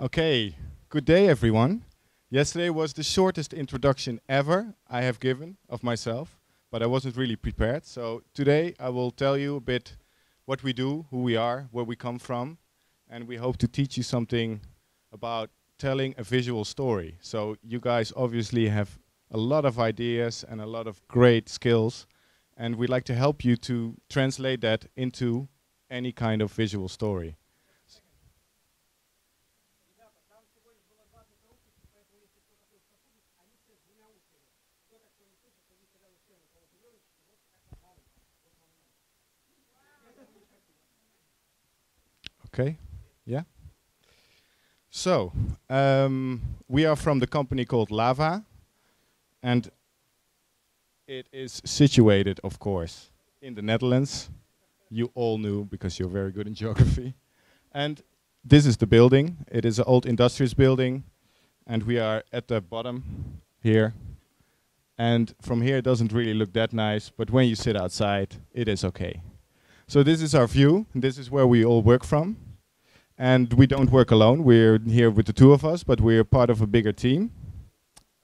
Okay, good day everyone. Yesterday was the shortest introduction ever I have given of myself, but I wasn't really prepared. So today I will tell you a bit what we do, who we are, where we come from, and we hope to teach you something about telling a visual story. So you guys obviously have a lot of ideas and a lot of great skills, and we'd like to help you to translate that into any kind of visual story. Okay, yeah. So, we are from the company called Lava, and it is situated, of course, in the Netherlands. You all knew because you're very good in geography. And this is the building. It is an old industrious building, and we are at the bottom here. And from here it doesn't really look that nice, but when you sit outside, it is okay. So this is our view. This is where we all work from. And we don't work alone. We're here with the two of us, but we're part of a bigger team.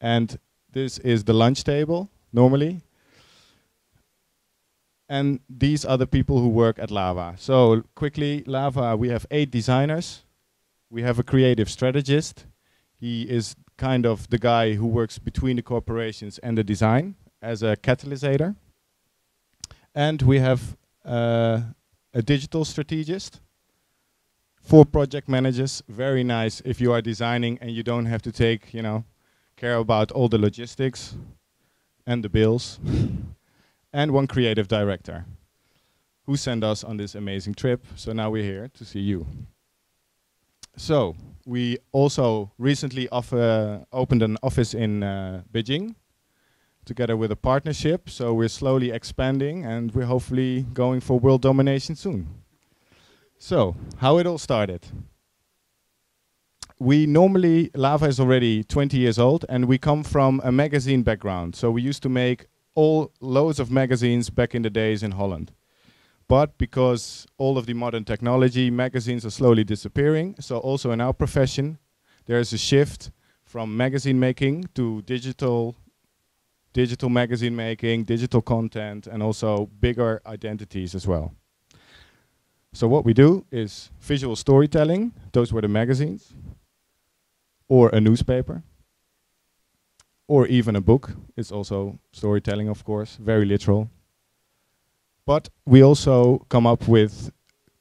And this is the lunch table, normally. And these are the people who work at Lava. So quickly, Lava, we have 8 designers. We have a creative strategist. He is kind of the guy who works between the corporations and the design as a catalysator. And we have a digital strategist. 4 project managers, very nice if you are designing and you don't have to take, care about all the logistics and the bills. And 1 creative director who sent us on this amazing trip. So now we're here to see you. So we also recently opened an office in Beijing together with a partnership. So we're slowly expanding and we're hopefully going for world domination soon. So, how it all started. Lava is already 20 years old and we come from a magazine background. So we used to make loads of magazines back in the days in Holland. But because all of the modern technology, magazines are slowly disappearing. So also in our profession, there is a shift from magazine making to digital magazine making, digital content, and also bigger identities as well. So what we do is visual storytelling, those were the magazines, or a newspaper, or even a book. It's also storytelling, of course, very literal. But we also come up with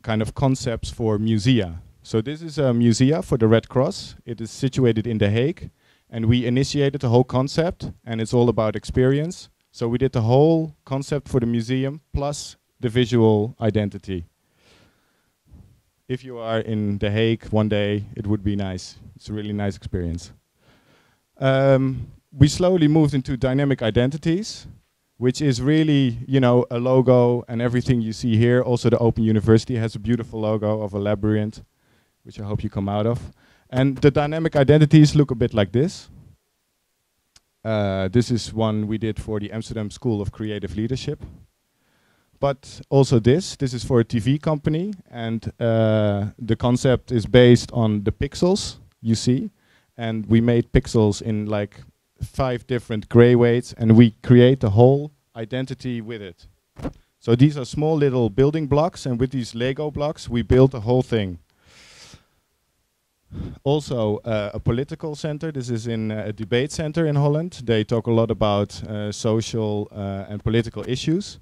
kind of concepts for musea. So this is a musea for the Red Cross. It is situated in The Hague, and we initiated the whole concept, and it's all about experience. So we did the whole concept for the museum, plus the visual identity. If you are in The Hague one day, it would be nice. It's a really nice experience. We slowly moved into dynamic identities, which is really, a logo and everything you see here. Also, the Open University has a beautiful logo of a labyrinth, which I hope you come out of. And the dynamic identities look a bit like this. This is one we did for the Amsterdam School of Creative Leadership. But also this is for a TV company, and the concept is based on the pixels you see. And we made pixels in like 5 different gray weights, and we create the whole identity with it. So these are small little building blocks, and with these Lego blocks, we built the whole thing. Also a political center. This is in a debate center in Holland. They talk a lot about social and political issues.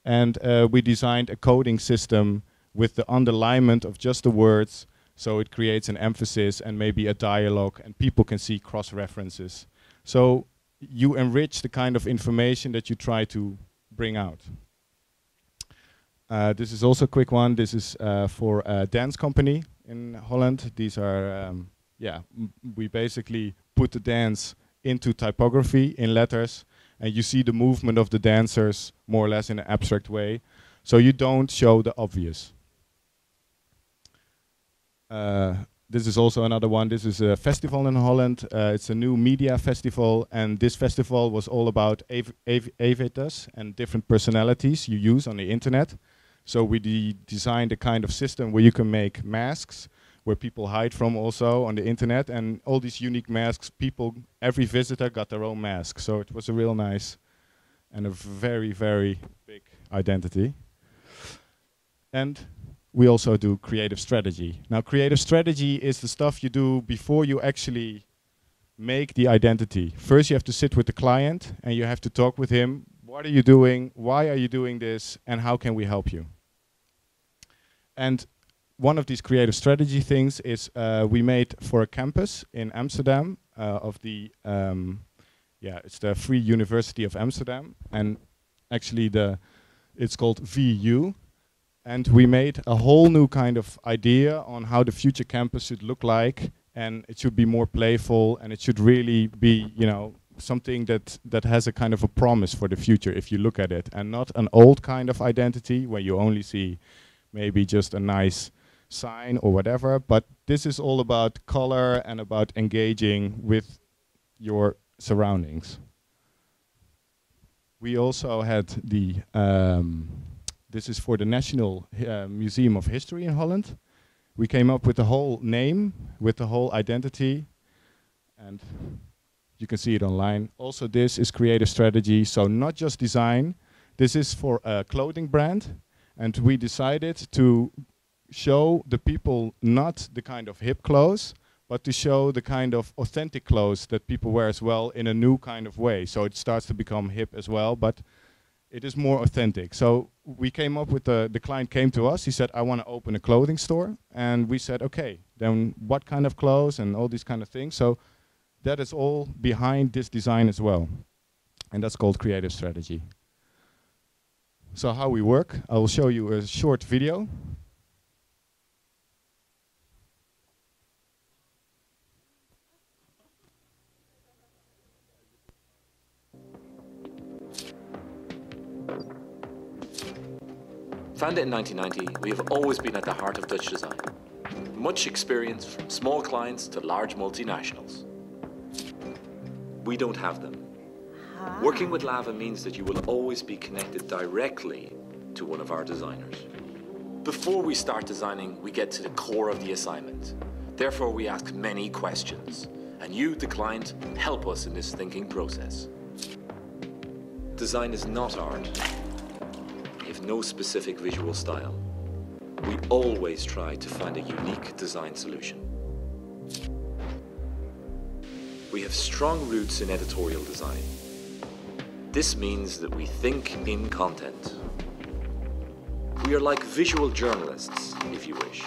And we designed a coding system with the underlinement of just the words, so it creates an emphasis and maybe a dialogue, and people can see cross-references. So you enrich the kind of information that you try to bring out. This is also a quick one. This is for a dance company in Holland. These are, we basically put the dance into typography in letters, and you see the movement of the dancers more or less in an abstract way. So you don't show the obvious. This is also another one. This is a festival in Holland. It's a new media festival, and this festival was all about avatars and different personalities you use on the internet. So we designed a kind of system where you can make masks where people hide from also on the internet, and all these unique masks. People, every visitor got their own mask, so it was a real nice and a very, very big identity. And we also do creative strategy. Now, creative strategy is the stuff you do before you actually make the identity. First, you have to sit with the client and you have to talk with him. What are you doing? Why are you doing this? And how can we help you? And one of these creative strategy things is we made for a campus in Amsterdam of the, it's the Free University of Amsterdam. And actually it's called VU. And we made a whole new kind of idea on how the future campus should look like. And it should be more playful, and it should really be, you know, something that has a kind of a promise for the future if you look at it, and not an old kind of identity where you only see maybe just a nice sign or whatever. But this is all about color and about engaging with your surroundings. We also had the, this is for the National Museum of History in Holland. We came up with the whole name, with the whole identity, and you can see it online. Also, this is creative strategy, so not just design. This is for a clothing brand, and we decided to show the people not the kind of hip clothes, but to show the kind of authentic clothes that people wear as well in a new kind of way. So it starts to become hip as well, but it is more authentic. So we came up with the client came to us, he said, I want to open a clothing store. And we said, okay, then what kind of clothes and all these kind of things. So that is all behind this design as well. And that's called creative strategy. So how we work, I will show you a short video. Founded in 1990, we have always been at the heart of Dutch design. Much experience from small clients to large multinationals. We don't have them. Working with Lava means that you will always be connected directly to one of our designers. Before we start designing, we get to the core of the assignment. Therefore, we ask many questions, and you, the client, help us in this thinking process. Design is not art. No specific visual style. We always try to find a unique design solution. We have strong roots in editorial design. This means that we think in content. We are like visual journalists, if you wish.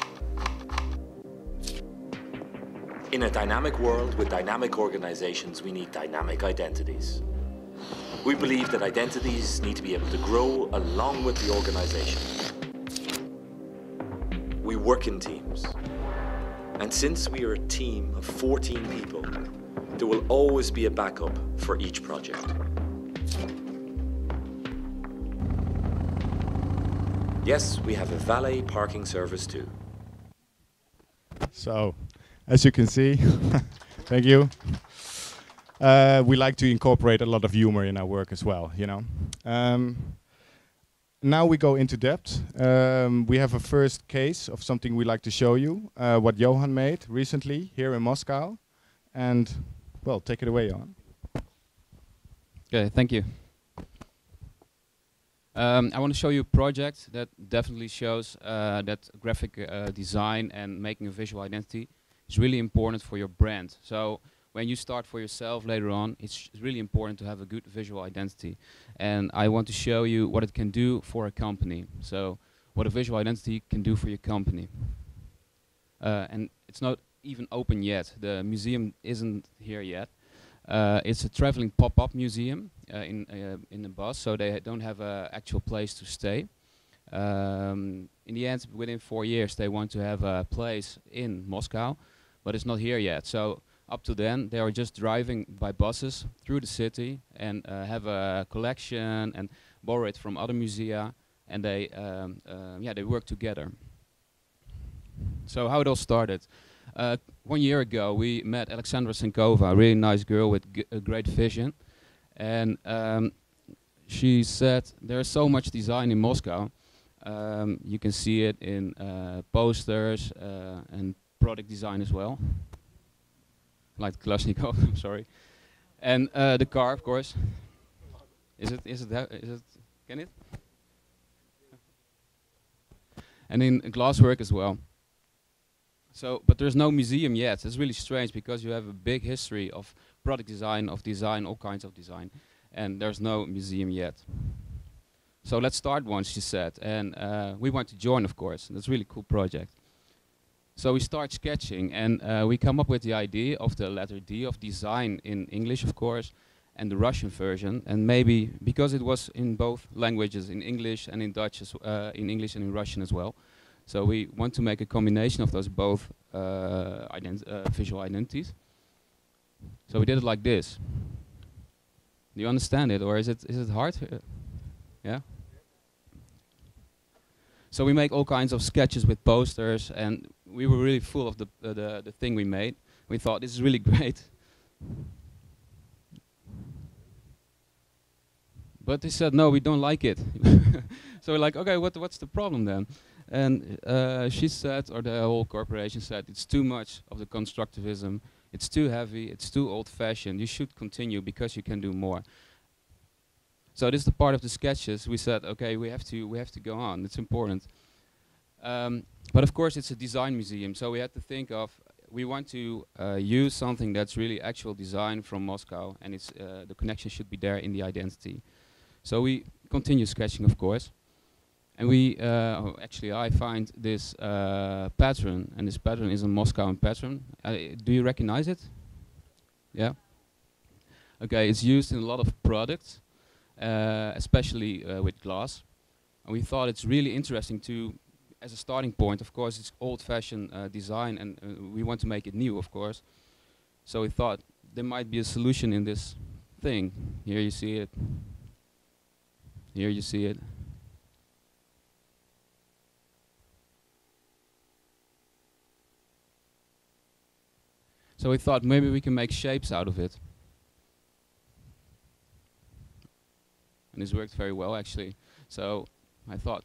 In a dynamic world with dynamic organizations, we need dynamic identities. We believe that identities need to be able to grow along with the organization. We work in teams. And since we are a team of 14 people, there will always be a backup for each project. Yes, we have a valet parking service too. So, as you can see, thank you. We like to incorporate a lot of humor in our work as well, you know. Now we go into depth. We have a first case of something we like to show you, what Johan made recently here in Moscow. And, well, take it away, Johan. Okay, thank you. I want to show you a project that definitely shows that graphic design and making a visual identity is really important for your brand. So when you start for yourself later on, it's really important to have a good visual identity. And I want to show you what it can do for a company. So what a visual identity can do for your company. And it's not even open yet. The museum isn't here yet. It's a traveling pop-up museum in the bus, so they don't have an actual place to stay. In the end, within 4 years, they want to have a place in Moscow, but it's not here yet. So up to then, they are just driving by buses through the city and have a collection and borrow it from other musea, and they work together. So how it all started. 1 year ago, we met Alexandra Senkova, a really nice girl with a great vision. And she said, there's so much design in Moscow. You can see it in posters and product design as well, like Kalashnikov. I'm sorry, and the car, of course. Is it? Can it? And in glasswork as well. So, but there's no museum yet. It's really strange because you have a big history of product design, all kinds of design, and there's no museum yet. So let's start one, she said, and we want to join, of course. That's a really cool project. So we start sketching, and we come up with the idea of the letter D of design in English, of course, and the Russian version, and maybe because it was in both languages, in English and in Dutch, in English and in Russian as well. So we want to make a combination of those both visual identities. So we did it like this. Do you understand it, or is it hard? Yeah. So we make all kinds of sketches with posters, and we were really full of the thing we made. We thought this is really great. But they said no, we don't like it. So we're like, okay, what's the problem then? And she said, or the whole corporation said, it's too much of the constructivism. It's too heavy. It's too old-fashioned. You should continue because you can do more. So this is the part of the sketches. We said, okay, we have to go on. It's important. But of course, it's a design museum, so we had to think of. We want to use something that's really actual design from Moscow, and it's the connection should be there in the identity. So we continue sketching, of course. And we, actually I find this pattern, and this pattern is a Moscow pattern. Do you recognize it? Yeah? Okay, it's used in a lot of products, especially with glass. And we thought it's really interesting to, as a starting point, of course it's old-fashioned design, and we want to make it new, of course. So we thought there might be a solution in this thing. Here you see it. Here you see it. So we thought maybe we can make shapes out of it. And this worked very well, actually. So I thought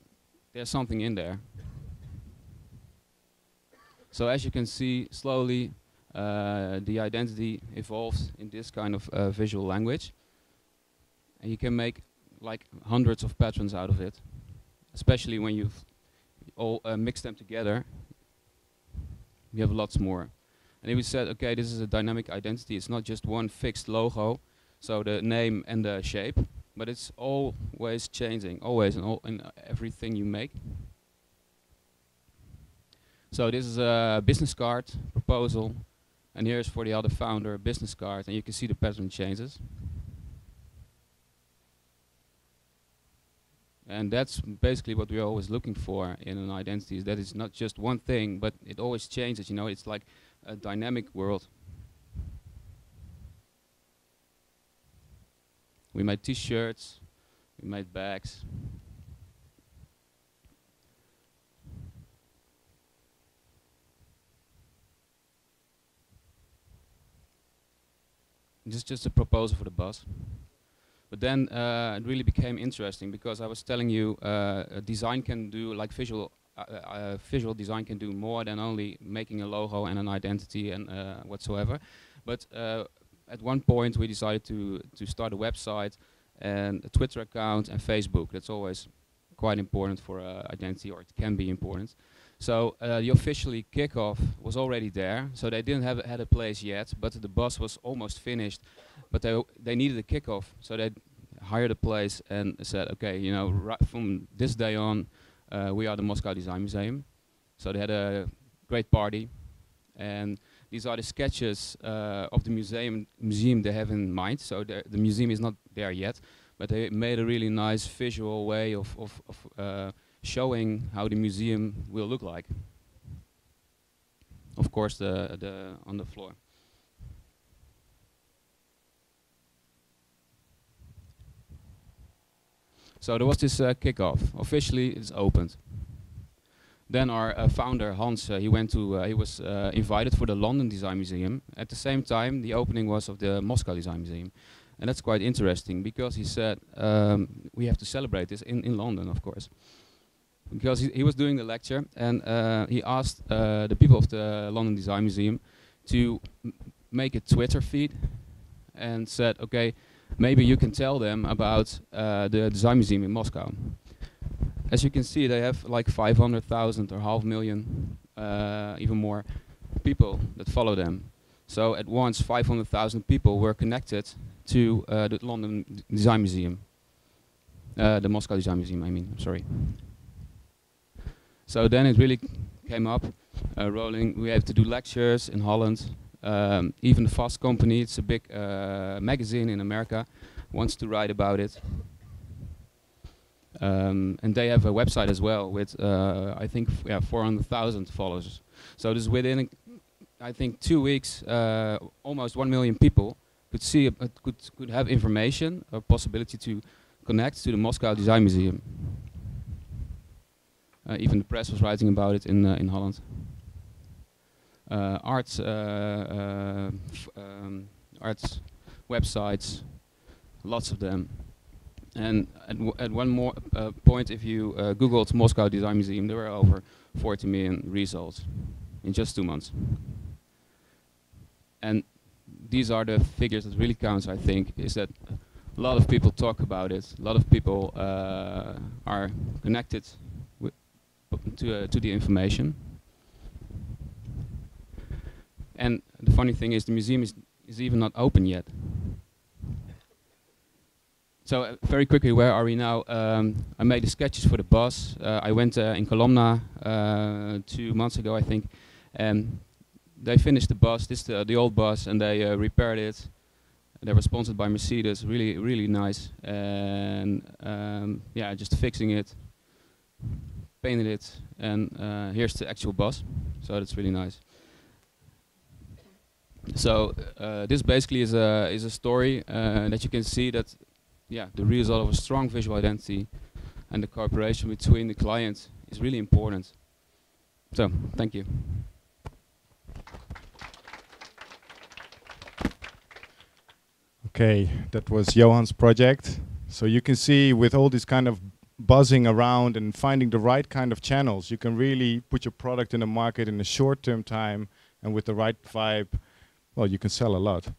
there's something in there. So as you can see, slowly the identity evolves in this kind of visual language. And you can make like hundreds of patterns out of it, especially when you've all mixed them together. You have lots more. And then we said, okay, this is a dynamic identity. It's not just one fixed logo, so the name and the shape, but it's always changing, always, in everything you make. So this is a business card proposal, and here's for the other founder a business card, and you can see the pattern changes. And that's basically what we're always looking for in an identity, is that it's not just one thing, but it always changes, you know, it's like a dynamic world. We made t-shirts, we made bags. This is just a proposal for the bus. But then it really became interesting because I was telling you design can do, like visual design can do more than only making a logo and an identity and whatsoever. But at one point we decided to start a website and a Twitter account and Facebook. That's always quite important for identity, or it can be important. So the officially kickoff was already there, so they didn't had a place yet, but the bus was almost finished. But they needed a kickoff, so they hired a place and said, okay, you know, right from this day on, we are the Moscow Design Museum. So they had a great party, and these are the sketches of the museum they have in mind. So the museum is not there yet, but they made a really nice visual way of showing how the museum will look like. Of course, on the floor. So there was this kickoff. Officially, it's opened. Then our founder Hans, he was invited for the London Design Museum. At the same time, the opening was of the Moscow Design Museum, and that's quite interesting because he said we have to celebrate this in London, of course. because he was doing the lecture, and he asked the people of the London Design Museum to make a Twitter feed, and said, okay, maybe you can tell them about the Design Museum in Moscow. As you can see, they have like 500,000 or 500,000, even more people that follow them. So at once 500,000 people were connected to the London Design Museum. The Moscow Design Museum, I mean, sorry. So then it really came up, rolling. We have to do lectures in Holland. Even the Fast Company, it's a big magazine in America, wants to write about it. And they have a website as well with, I think, 400,000 followers. So this within, I think, 2 weeks, almost 1 million people could see, could have information, a possibility to connect to the Moscow Design Museum. Even the press was writing about it in Holland. Arts websites, lots of them. And at one more point, if you Googled Moscow Design Museum, there were over 40 million results in just 2 months. And these are the figures that really counts, I think, is that a lot of people talk about it. A lot of people are connected to the information. And the funny thing is, the museum is even not open yet. So very quickly, where are we now? I made the sketches for the bus. I went in Kolomna 2 months ago, I think, and they finished the bus. This is the old bus, and they repaired it. They were sponsored by Mercedes. Really, really nice. And yeah, just fixing it, painted it, and here's the actual bus. So that's really nice. So this basically is a story that you can see that, yeah, the result of a strong visual identity and the cooperation between the clients is really important. So, thank you. Okay, that was Johan's project. So you can see with all this kind of buzzing around and finding the right kind of channels, you can really put your product in the market in a short-term time, and with the right vibe, well, you can sell a lot.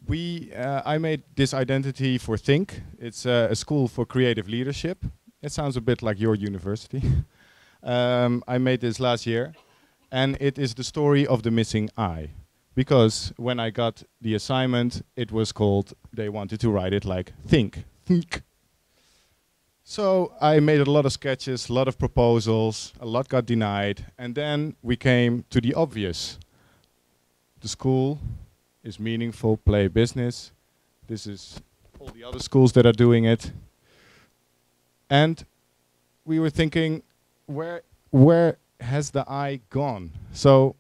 I made this identity for Think. It's a school for creative leadership. It sounds a bit like your university. I made this last year, and it is the story of the missing eye. Because when I got the assignment, it was called, they wanted to write it like Think. Think. So I made a lot of sketches, a lot of proposals, a lot got denied, and then we came to the obvious. The school is meaningful, play business. This is all the other schools that are doing it. And we were thinking, where has the eye gone? So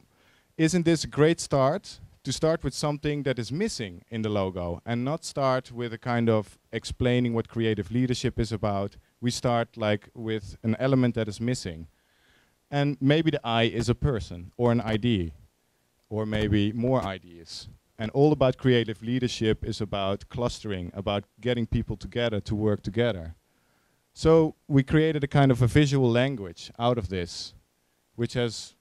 isn't this a great start to start with something that is missing in the logo and not start with a kind of explaining what creative leadership is about? We start like with an element that is missing. And maybe the eye is a person or an idea, or maybe more ideas. And all about creative leadership is about clustering, about getting people together to work together. So we created a kind of a visual language out of this, which has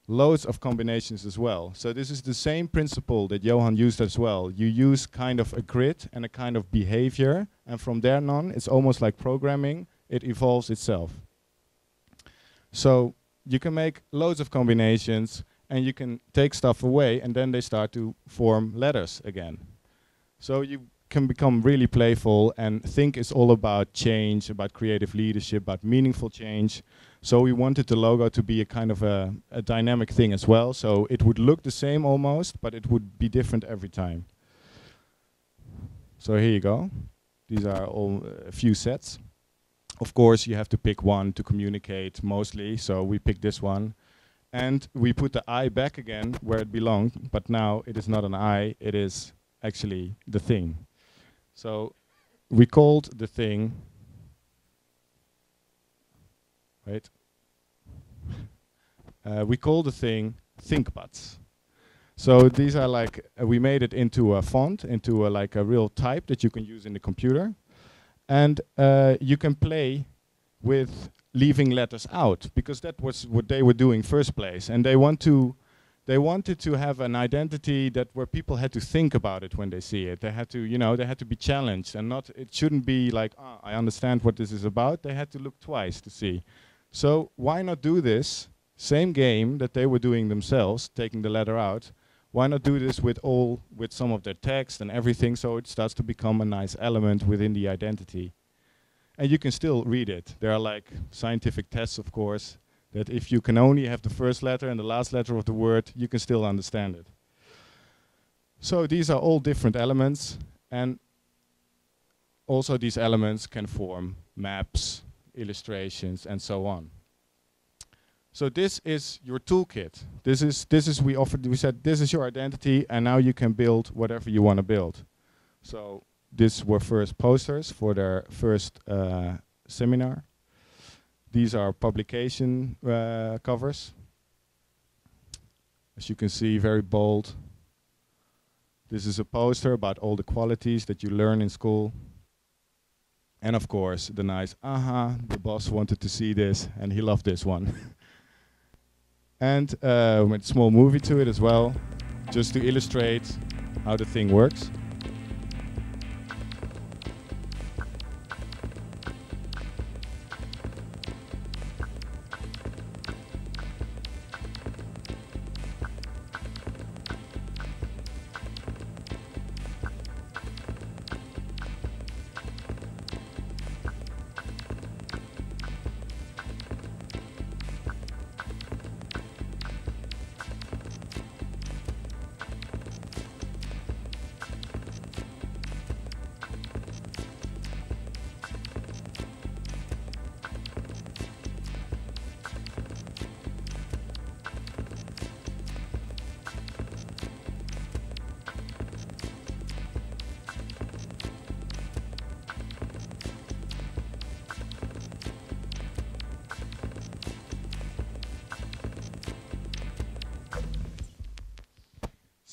loads of combinations as well. So this is the same principle that Johan used as well. You use kind of a grid and a kind of behavior, and from there on, it's almost like programming, it evolves itself. So you can make loads of combinations, and you can take stuff away, and then they start to form letters again. So you can become really playful, and Think is all about change, about creative leadership, about meaningful change. So we wanted the logo to be a kind of a dynamic thing as well. So it would look the same almost, but it would be different every time. So here you go. These are all a few sets. Of course, you have to pick one to communicate mostly. So we picked this one. And we put the eye back again where it belonged, but now it is not an eye, it is actually the thing. So we called the thing, wait, we called the thing ThinkBuds. So these are like, we made it into a font, into like a real type that you can use in the computer. And you can play with leaving letters out, because that was what they were doing first place, and they wanted to have an identity that where people had to think about it when they see it. They had to, they had to be challenged, and not, it shouldn't be like, I understand what this is about. They had to look twice to see. So why not do this same game that they were doing themselves, taking the letter out? Why not do this with some of their text and everything, so it starts to become a nice element within the identity. And you can still read it. There are like scientific tests, of course, that if you can only have the first letter and the last letter of the word, you can still understand it. So these are all different elements, and also these elements can form maps, illustrations, and so on. So this is your toolkit. This is we said this is your identity, and now you can build whatever you want to build. So these were first posters for their first seminar. These are publication covers. As you can see, very bold. This is a poster about all the qualities that you learn in school. And of course, the nice, the boss wanted to see this, and he loved this one. And with a small movie to it as well, just to illustrate how the thing works.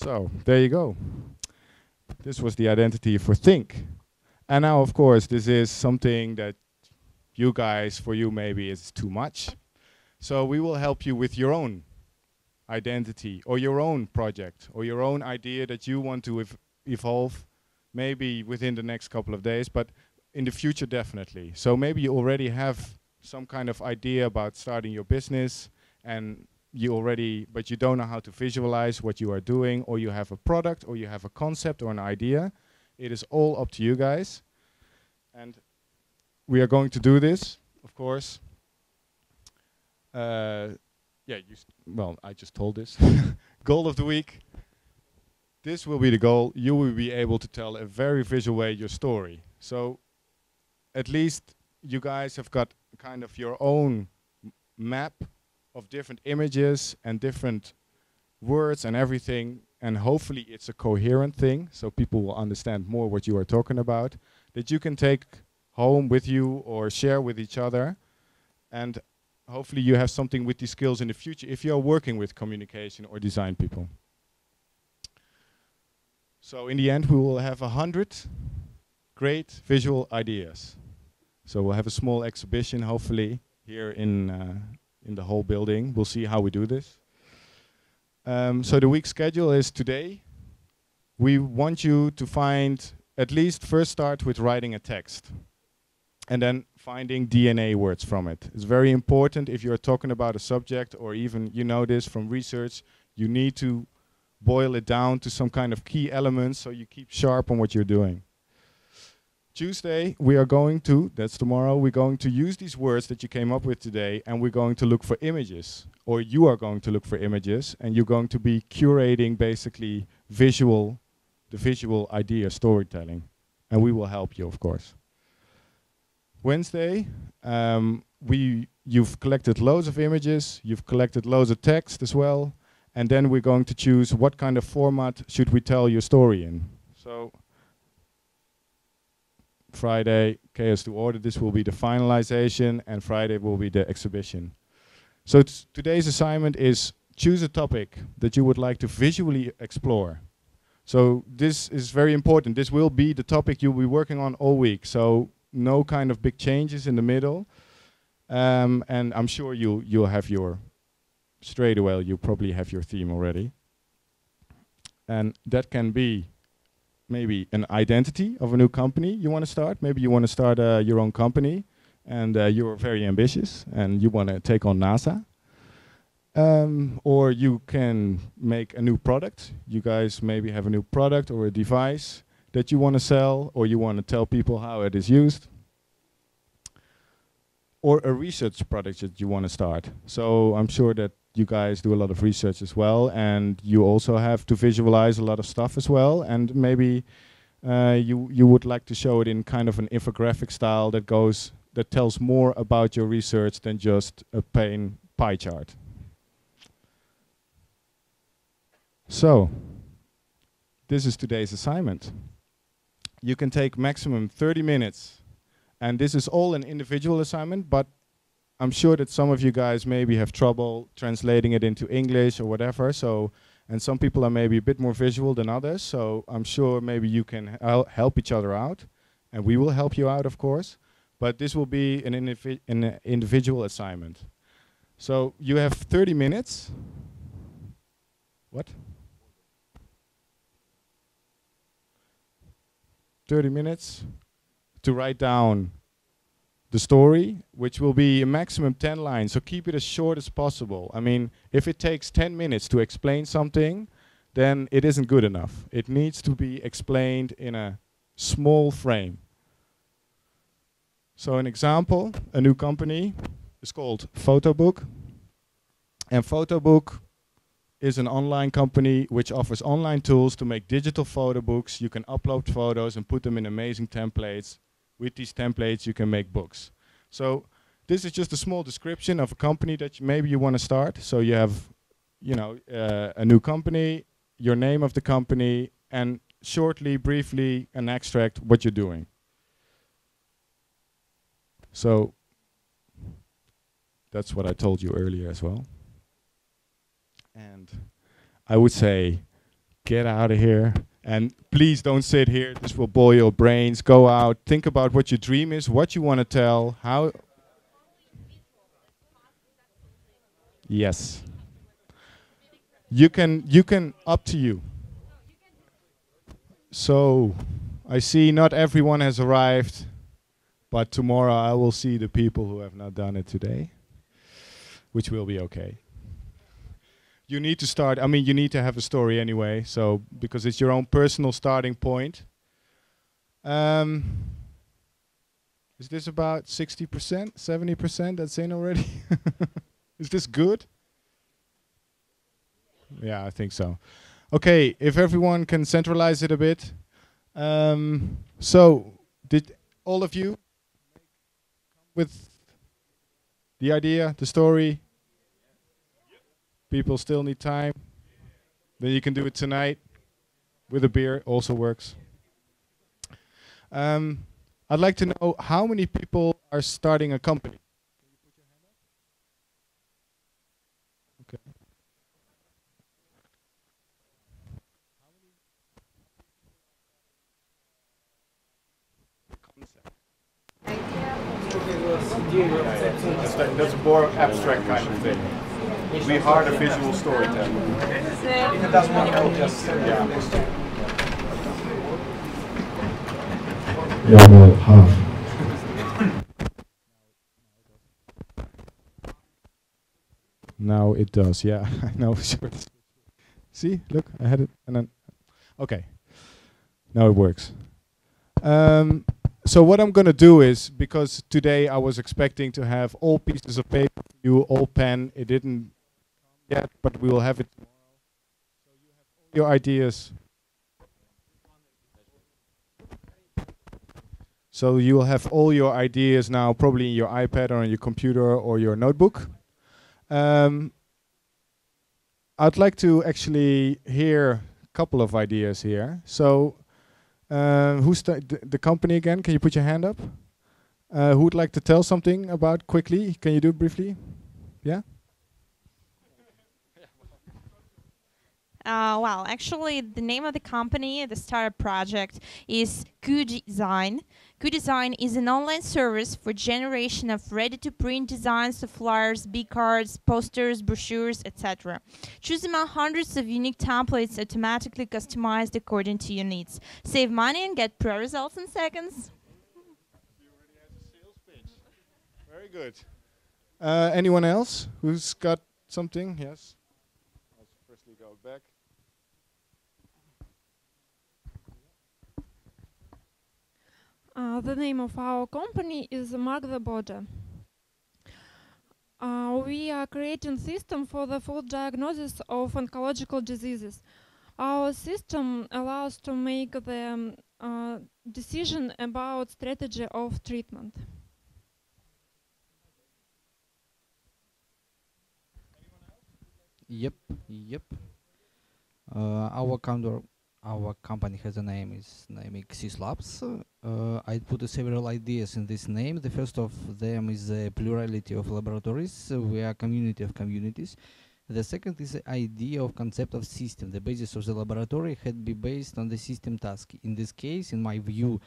So there you go. This was the identity for think. And now, of course, this is something that you guys, for you maybe is too much. So we will help you with your own identity or your own project or your own idea that you want to evolve, maybe within the next couple of days, but in the future definitely. So maybe you already have some kind of idea about starting your business, and but you don't know how to visualize what you are doing, or you have a product, or you have a concept or an idea. It is all up to you guys. And we are going to do this, of course. I just told this. Goal of the week. This will be the goal. You will be able to tell a very visual way your story. So at least you guys have got kind of your own map of different images and different words and everything, and hopefully it's a coherent thing, so people will understand more what you are talking about, that you can take home with you or share with each other, and hopefully you have something with these skills in the future if you are working with communication or design people. So in the end we will have 100 great visual ideas. So we'll have a small exhibition hopefully here in the whole building. We'll see how we do this. So the week schedule is today. We want you to at least first start with writing a text and then finding DNA words from it. It's very important if you're talking about a subject, or even you know this from research, you need to boil it down to some kind of key elements so you keep sharp on what you're doing. Tuesday, we are going to, that's tomorrow, we're going to use these words that you came up with today, and we're going to look for images, or you are going to look for images, and you're going to be curating basically the visual idea storytelling, and we will help you, of course. Wednesday, you've collected loads of images, you've collected loads of text as well, and then we're going to choose what kind of format should we tell your story in. So Friday, chaos to order, this will be the finalization, and Friday will be the exhibition. So today's assignment is choose a topic that you would like to visually explore. So this is very important. This will be the topic you'll be working on all week. So no kind of big changes in the middle. And I'm sure you'll have your, straight away you probably have your theme already. And that can be maybe an identity of a new company you want to start. Maybe you want to start your own company, and you're very ambitious and you want to take on NASA. Or you can make a new product. You guys maybe have a new product or a device that you want to sell, or you want to tell people how it is used. Or a research project that you want to start. So I'm sure that you guys do a lot of research as well, and you also have to visualize a lot of stuff as well, and maybe you would like to show it in kind of an infographic style that tells more about your research than just a plain pie chart. So this is today's assignment. You can take maximum 30 minutes, and this is all an individual assignment, but I'm sure that some of you guys maybe have trouble translating it into English or whatever. So, and some people are maybe a bit more visual than others. So I'm sure maybe you can help each other out, and we will help you out, of course. But this will be an individual assignment. So you have 30 minutes. What? 30 minutes to write down the story, which will be a maximum 10 lines, so keep it as short as possible. I mean, if it takes 10 minutes to explain something, then it isn't good enough. It needs to be explained in a small frame. So an example, a new company is called Photobook. And Photobook is an online company which offers online tools to make digital photo books. You can upload photos and put them in amazing templates. With these templates, you can make books. So this is just a small description of a company that maybe you want to start. So you have, you know, a new company, your name of the company, and shortly, briefly, an extract what you're doing. So that's what I told you earlier as well. And I would say, get out of here. And please don't sit here. This will boil your brains. Go out. Think about what your dream is, what you want to tell, how. Yes. You can, up to you. So, I see not everyone has arrived, but tomorrow I will see the people who have not done it today, which will be okay. You need to start, I mean, you need to have a story anyway, so, because it's your own personal starting point. Is this about 60%, 70% that's in already? Is this good? Yeah, I think so. Okay, if everyone can centralize it a bit. So, did all of you with the idea, the story? People still need time. Then you can do it tonight with a beer, also works. I'd like to know how many people are starting a company. Okay. That's a more abstract kind of thing. We hard a visual storytelling. If it doesn't work, I'll just half. Now it does, yeah. I know. See, look, I had it, and then okay. Now it works. So what I'm gonna do is, because today I was expecting to have all pieces of paper, you all pen. It didn't yet, but we will have it tomorrow. So you have all your ideas. So you will have all your ideas now, probably in your iPad or on your computer or your notebook. I'd like to actually hear a couple of ideas here. So who's the company again? Can you put your hand up? Who would like to tell something about quickly? Can you do it briefly? Yeah? Well, actually, the name of the company, the startup project, is Cruijsen. Cruijsen is an online service for generation of ready-to-print designs of flyers, B-cards, posters, brochures, etc. Choose among hundreds of unique templates automatically customized according to your needs. Save money and get pro results in seconds. Very good. Anyone else who's got something? Yes. Let's firstly go back. The name of our company is Mark the Border. We are creating system for the full diagnosis of oncological diseases. Our system allows to make the decision about strategy of treatment. Yep. Our company has a name. Its name is Xys Labs. I put several ideas in this name. The first of them is the plurality of laboratories. We are a community of communities. The second is the idea of concept of system. The basis of the laboratory had to be based on the system task. In this case, in my view,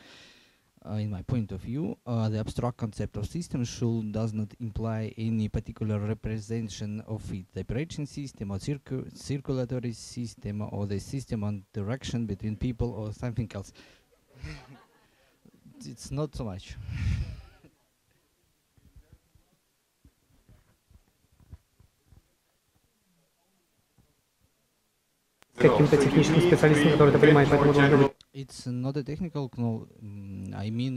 in my point of view, the abstract concept of system does not imply any particular representation of it. The operating system or circulatory system or the system on direction between people or something else. It's not so much. Каким-то техническим специалистом, который это понимает, поэтому должно быть. It's not a technical I mean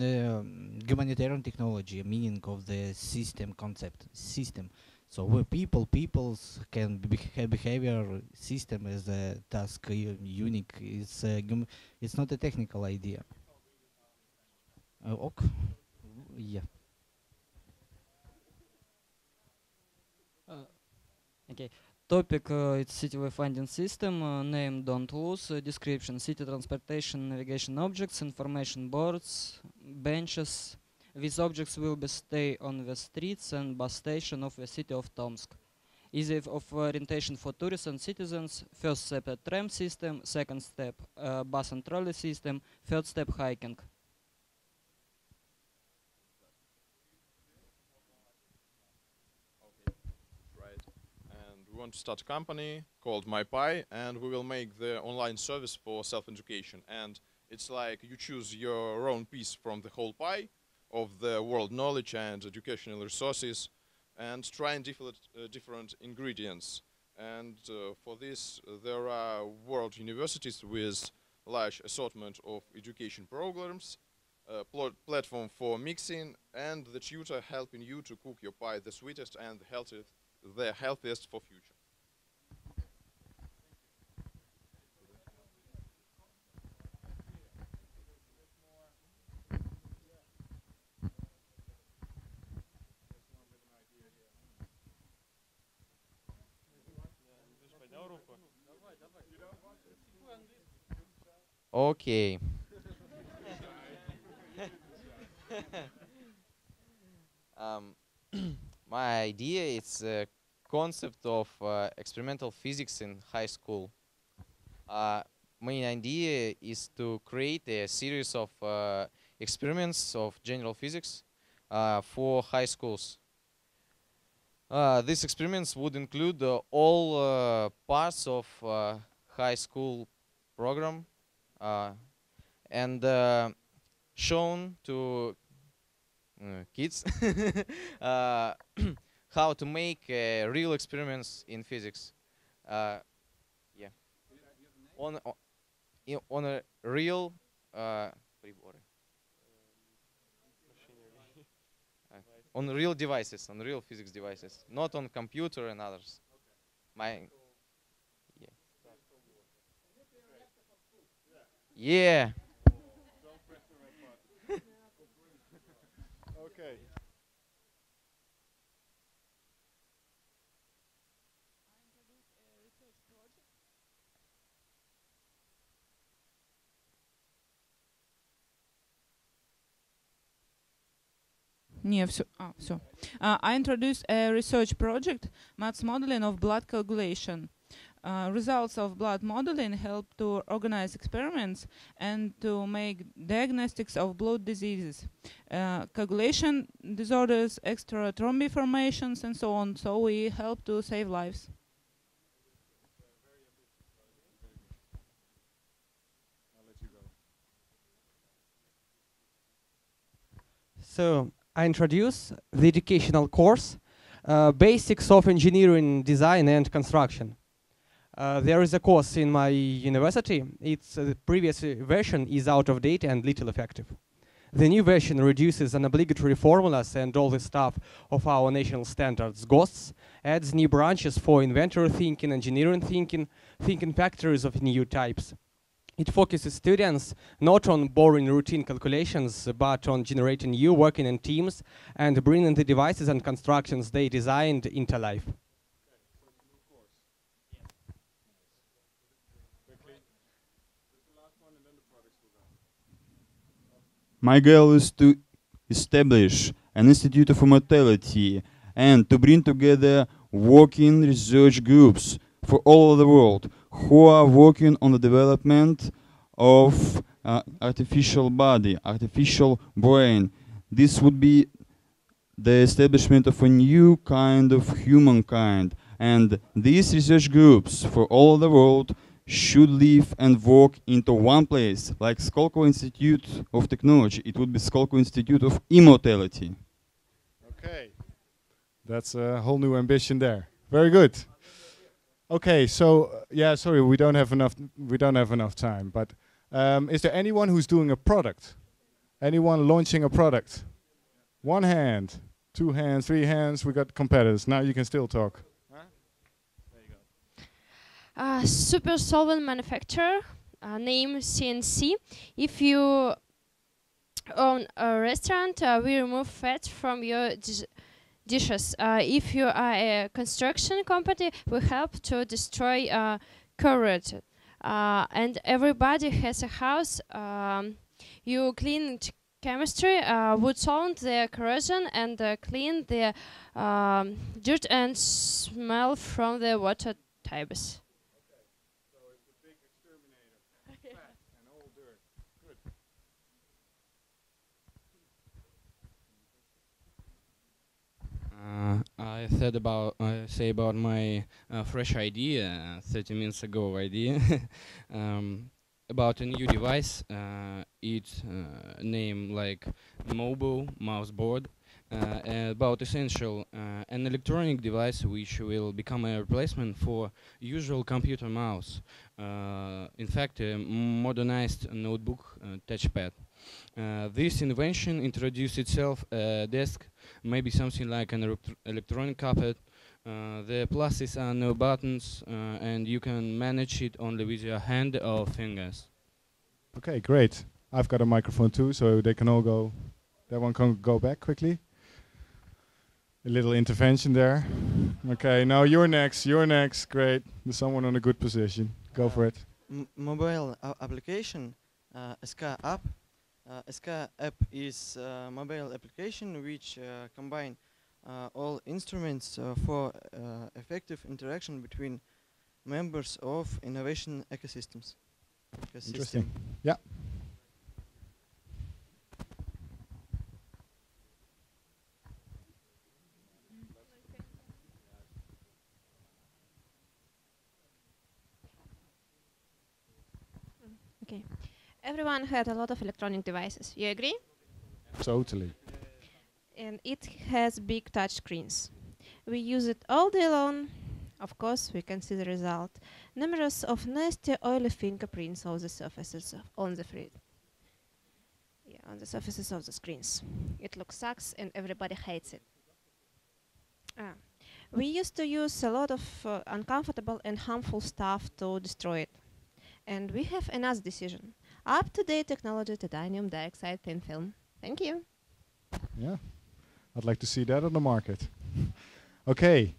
humanitarian technology, meaning of the system concept, system. So where peoples can have behavior, system as a task unique. It's not a technical idea. Ok. Yeah. Okay. Topic, it's city wayfinding system, name don't lose, description, city transportation navigation objects, information boards, benches. These objects will be stay on the streets and bus station of the city of Tomsk. Easy of orientation for tourists and citizens. First step a tram system, second step bus and trolley system, third step hiking. We want to start a company called MyPie, and we will make the online service for self-education. And it's like you choose your own piece from the whole pie of the world knowledge and educational resources, and trying different ingredients. And for this, there are world universities with large assortment of education programs, platform for mixing, and the tutor helping you to cook your pie the sweetest and the healthiest for future. Okay. My idea is a concept of experimental physics in high school. Main idea is to create a series of experiments of general physics for high schools. These experiments would include all parts of high school program and shown to kids how to make real experiments in physics. Yeah, on a real on real devices, on real physics devices, not on computer and others. Yeah. Okay. I introduced a research project, maths modeling of blood coagulation. Results of blood modeling help to organize experiments and to make diagnostics of blood diseases, coagulation disorders, extra thrombi formations, and so on. So we help to save lives. So I introduce the educational course, Basics of Engineering, Design and Construction. There is a course in my university. Its previous version is out of date and little effective. The new version reduces unobligatory formulas and all the stuff of our national standards GOSTs, adds new branches for inventor thinking, engineering thinking, thinking factories of new types. It focuses students not on boring routine calculations, but on generating new working in teams and bringing the devices and constructions they designed into life. My goal is to establish an institute of immortality and to bring together working research groups for all over the world who are working on the development of artificial body, artificial brain. This would be the establishment of a new kind of humankind, and these research groups for all over the world should live and work into one place, like Skолково Institute of Technology. It would be Skолково Institute of Immortality. Okay, that's a whole new ambition there. Very good. Okay, so yeah, sorry, we don't have enough time. But is there anyone who's doing a product? Anyone launching a product? One hand, 2 hands, 3 hands. We got competitors. Now you can still talk. Super solvent manufacturer, name CNC. If you own a restaurant, we remove fat from your dishes. If you are a construction company, we help to destroy corrosion. And everybody has a house. You clean chemistry, would solve the corrosion and clean the dirt and smell from the water types. I say about my fresh idea, 30 minutes ago idea, about a new device. It's named like mobile mouse board. About essential an electronic device which will become a replacement for usual computer mouse. In fact, a modernized notebook touchpad. This invention introduced itself a desk, maybe something like an electronic carpet. The pluses are no buttons, and you can manage it only with your hand or fingers. Okay, great. I've got a microphone too, so they can all go. That one can go back quickly. A little intervention there. Okay, now you're next. You're next. Great. There's someone on a good position. Go for it. Mobile application, SK app. SK app is a mobile application which combine all instruments for effective interaction between members of innovation ecosystems. Interesting. Yeah. Okay. Everyone had a lot of electronic devices. You agree? Totally. And it has big touch screens. We use it all day long. Of course, we can see the result. Numerous of nasty, oily fingerprints on the surfaces on the on the surfaces of the screens. It looks sucks, and everybody hates it. We used to use a lot of uncomfortable and harmful stuff to destroy it. And we have another decision. Up-to-date technology, titanium dioxide thin film. Thank you. Yeah, I'd like to see that on the market. Okay.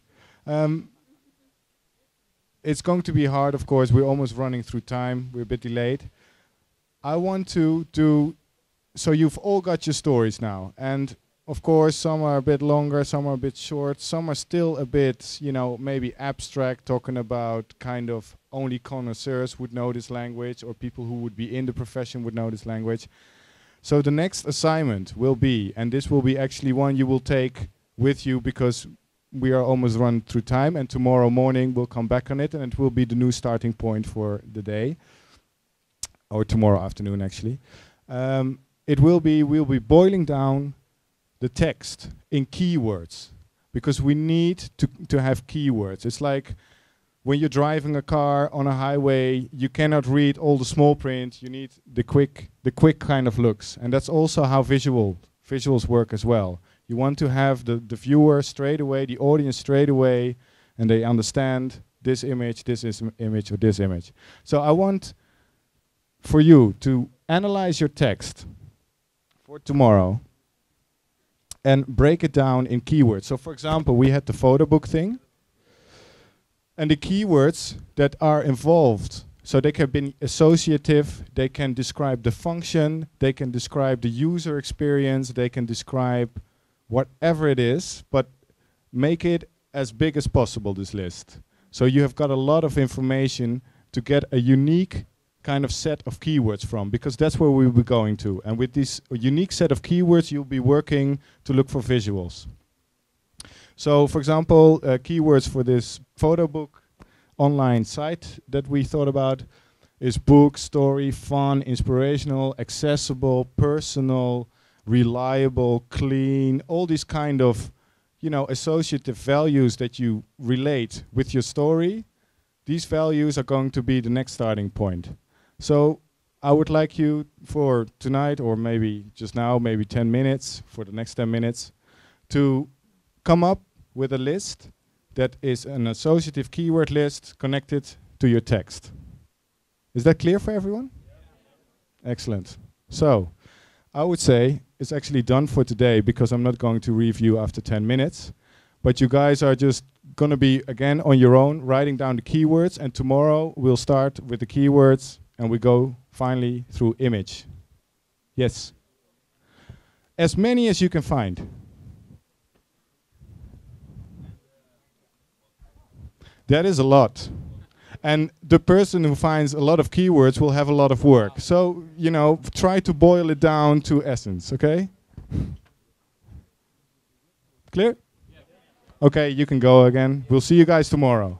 It's going to be hard, of course. We're almost running through time. We're a bit delayed. I want to do... So you've all got your stories now. And of course, some are a bit longer, some are a bit short, some are still a bit, you know, maybe abstract, talking about kind of only connoisseurs would know this language, or people who would be in the profession would know this language. So the next assignment will be, and this will be actually one you will take with you because we are almost run through time, and tomorrow morning we'll come back on it, and it will be the new starting point for the day, or tomorrow afternoon actually. We'll be boiling down the text in keywords, because we need to have keywords. It's like when you're driving a car on a highway, you cannot read all the small print. You need the quick kind of looks, and that's also how visuals work as well. You want to have the viewer straight away, the audience straight away, and they understand this image, image, or this image. So I want for you to analyze your text for tomorrow and break it down in keywords. So for example, we had the photo book thing, and the keywords that are involved, so they can be associative, they can describe the function, they can describe the user experience, they can describe whatever it is, but make it as big as possible, this list. So you have got a lot of information to get a unique kind of set of keywords from, because that's where we'll be going to. And with this unique set of keywords, you'll be working to look for visuals. So for example, keywords for this photo book online site that we thought about is book, story, fun, inspirational, accessible, personal, reliable, clean, all these kind of, you know, associative values that you relate with your story. These values are going to be the next starting point. So I would like you for tonight, or maybe just now, maybe 10 minutes, for the next 10 minutes, to come up with a list that is an associative keyword list connected to your text. Is that clear for everyone? Excellent. So I would say it's actually done for today, because I'm not going to review after 10 minutes. But you guys are just going to be, again, on your own, writing down the keywords. And tomorrow we'll start with the keywords, and we go finally through image. Yes? As many as you can find. That is a lot. And the person who finds a lot of keywords will have a lot of work. So, you know, try to boil it down to essence, okay? Clear? Okay, you can go again. We'll see you guys tomorrow.